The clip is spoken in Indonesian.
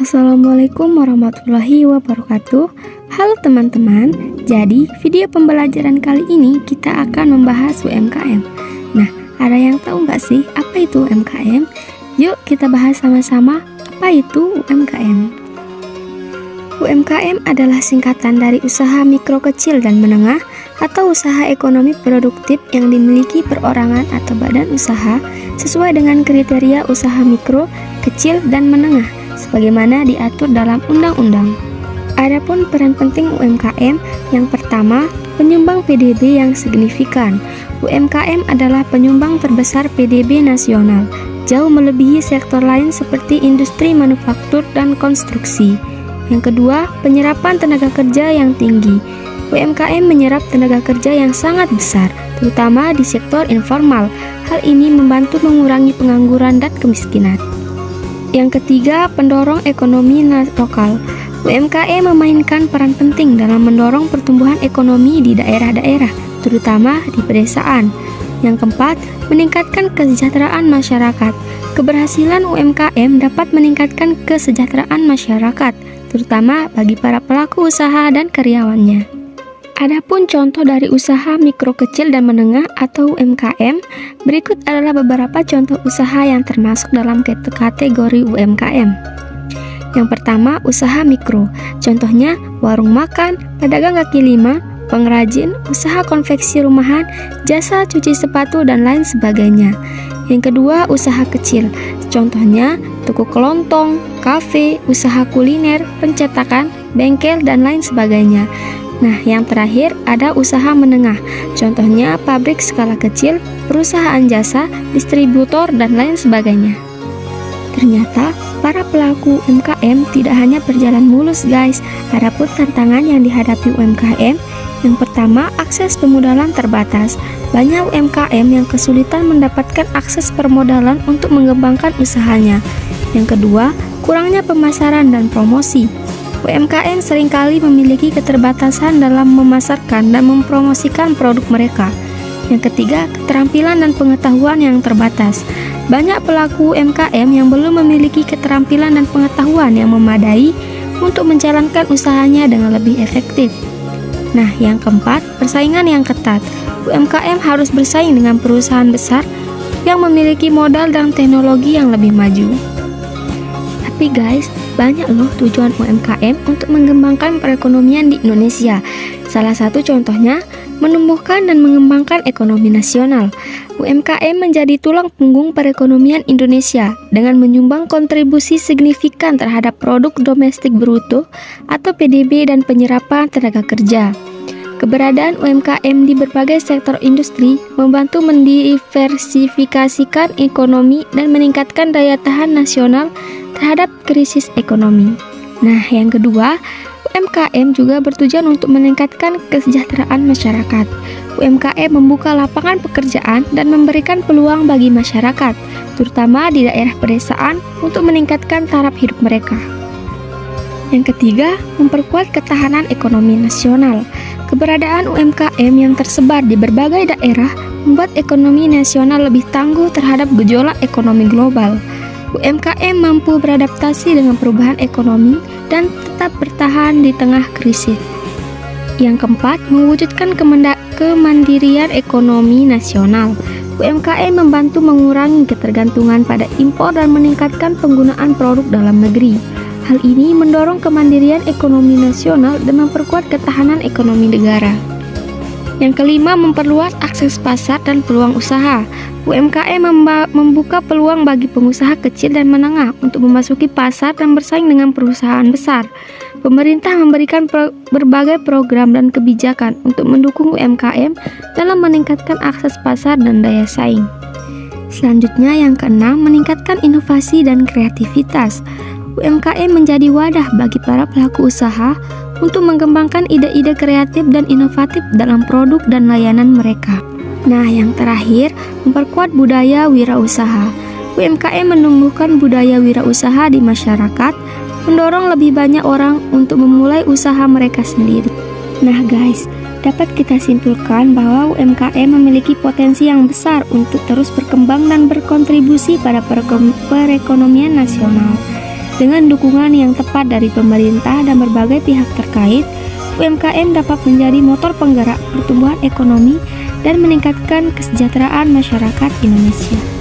Assalamualaikum warahmatullahi wabarakatuh. Halo teman-teman, jadi video pembelajaran kali ini kita akan membahas UMKM. Nah, ada yang tahu nggak sih apa itu UMKM? Yuk kita bahas sama-sama apa itu UMKM. UMKM adalah singkatan dari usaha mikro kecil dan menengah atau usaha ekonomi produktif yang dimiliki perorangan atau badan usaha sesuai dengan kriteria usaha mikro, kecil, dan menengah sebagaimana diatur dalam undang-undang. Adapun peran penting UMKM, yang pertama, penyumbang PDB yang signifikan. UMKM adalah penyumbang terbesar PDB nasional, jauh melebihi sektor lain seperti industri manufaktur dan konstruksi. Yang kedua, penyerapan tenaga kerja yang tinggi. UMKM menyerap tenaga kerja yang sangat besar, terutama di sektor informal. Hal ini membantu mengurangi pengangguran dan kemiskinan. Yang ketiga, pendorong ekonomi lokal. UMKM memainkan peran penting dalam mendorong pertumbuhan ekonomi di daerah-daerah, terutama di pedesaan. Yang keempat, meningkatkan kesejahteraan masyarakat. Keberhasilan UMKM dapat meningkatkan kesejahteraan masyarakat, terutama bagi para pelaku usaha dan karyawannya. Adapun contoh dari usaha mikro kecil dan menengah atau UMKM, berikut adalah beberapa contoh usaha yang termasuk dalam kategori UMKM. Yang pertama, usaha mikro. Contohnya, warung makan, pedagang kaki lima, pengrajin, usaha konveksi rumahan, jasa cuci sepatu, dan lain sebagainya. Yang kedua, usaha kecil. Contohnya, toko kelontong, kafe, usaha kuliner, pencetakan, bengkel, dan lain sebagainya. Nah, yang terakhir ada usaha menengah. Contohnya pabrik skala kecil, perusahaan jasa, distributor, dan lain sebagainya. Ternyata para pelaku UMKM tidak hanya berjalan mulus guys. Ada pun tantangan yang dihadapi UMKM. Yang pertama, akses pemodalan terbatas. Banyak UMKM yang kesulitan mendapatkan akses permodalan untuk mengembangkan usahanya. Yang kedua, kurangnya pemasaran dan promosi. UMKM seringkali memiliki keterbatasan dalam memasarkan dan mempromosikan produk mereka. Yang ketiga, keterampilan dan pengetahuan yang terbatas. Banyak pelaku UMKM yang belum memiliki keterampilan dan pengetahuan yang memadai untuk menjalankan usahanya dengan lebih efektif. Nah, yang keempat, persaingan yang ketat. UMKM harus bersaing dengan perusahaan besar yang memiliki modal dan teknologi yang lebih maju. Tapi guys, banyak loh tujuan UMKM untuk mengembangkan perekonomian di Indonesia. Salah satu contohnya, menumbuhkan dan mengembangkan ekonomi nasional. UMKM menjadi tulang punggung perekonomian Indonesia dengan menyumbang kontribusi signifikan terhadap produk domestik bruto atau PDB dan penyerapan tenaga kerja. Keberadaan UMKM di berbagai sektor industri membantu mendiversifikasikan ekonomi dan meningkatkan daya tahan nasional terhadap krisis ekonomi. Nah, yang kedua, UMKM juga bertujuan untuk meningkatkan kesejahteraan masyarakat. UMKM membuka lapangan pekerjaan dan memberikan peluang bagi masyarakat, terutama di daerah pedesaan, untuk meningkatkan taraf hidup mereka. Yang ketiga, memperkuat ketahanan ekonomi nasional. Keberadaan UMKM yang tersebar di berbagai daerah membuat ekonomi nasional lebih tangguh terhadap gejolak ekonomi global. UMKM mampu beradaptasi dengan perubahan ekonomi dan tetap bertahan di tengah krisis. Yang keempat, mewujudkan kemandirian ekonomi nasional. UMKM membantu mengurangi ketergantungan pada impor dan meningkatkan penggunaan produk dalam negeri. Hal ini mendorong kemandirian ekonomi nasional dan memperkuat ketahanan ekonomi negara. Yang kelima, memperluas akses pasar dan peluang usaha. UMKM membuka peluang bagi pengusaha kecil dan menengah untuk memasuki pasar dan bersaing dengan perusahaan besar. Pemerintah memberikan berbagai program dan kebijakan untuk mendukung UMKM dalam meningkatkan akses pasar dan daya saing. Selanjutnya, yang keenam, meningkatkan inovasi dan kreativitas. UMKM menjadi wadah bagi para pelaku usaha untuk mengembangkan ide-ide kreatif dan inovatif dalam produk dan layanan mereka. Nah, yang terakhir, memperkuat budaya wirausaha. UMKM menumbuhkan budaya wirausaha di masyarakat, mendorong lebih banyak orang untuk memulai usaha mereka sendiri. Nah guys, dapat kita simpulkan bahwa UMKM memiliki potensi yang besar untuk terus berkembang dan berkontribusi pada perekonomian nasional. Dengan dukungan yang tepat dari pemerintah dan berbagai pihak terkait, UMKM dapat menjadi motor penggerak pertumbuhan ekonomi dan meningkatkan kesejahteraan masyarakat Indonesia.